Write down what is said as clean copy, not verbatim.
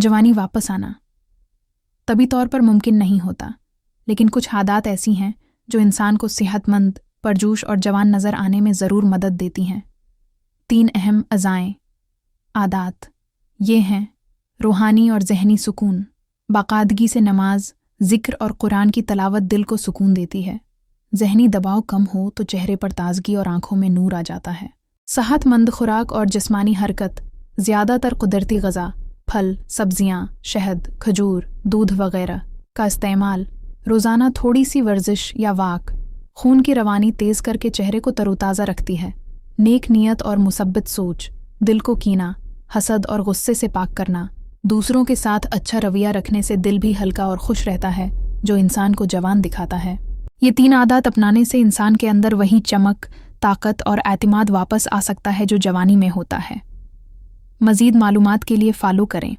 जवानी वापस आना तभी तौर पर मुमकिन नहीं होता, लेकिन कुछ आदत ऐसी हैं जो इंसान को सेहतमंद, परजोश और जवान नज़र आने में ज़रूर मदद देती हैं। 3 अहम अज़ाएँ आदत ये हैं: रूहानी और ज़हनी सुकून। बाकायदगी से नमाज, ज़िक्र और कुरान की तलावत दिल को सुकून देती है। ज़हनी दबाव कम हो तो चेहरे पर ताजगी और आंखों में नूर आ जाता है। सेहतमंद खुराक और जिस्मानी हरकत, ज़्यादातर कुदरती ग़ज़ा, फल, सब्जियाँ, शहद, खजूर, दूध वगैरह का इस्तेमाल। रोज़ाना थोड़ी सी वर्जिश या वाक खून की रवानी तेज़ करके चेहरे को तरोताज़ा रखती है। नेक नियत और मुसब्बित सोच, दिल को कीना, हसद और गुस्से से पाक करना। दूसरों के साथ अच्छा रवैया रखने से दिल भी हल्का और खुश रहता है, जो इंसान को जवान दिखाता है। ये 3 आदत अपनाने से इंसान के अंदर वही चमक, ताकत और एतमाद वापस आ सकता है जो जवानी में होता है। मज़ीद मालूमात के लिए फॉलो करें।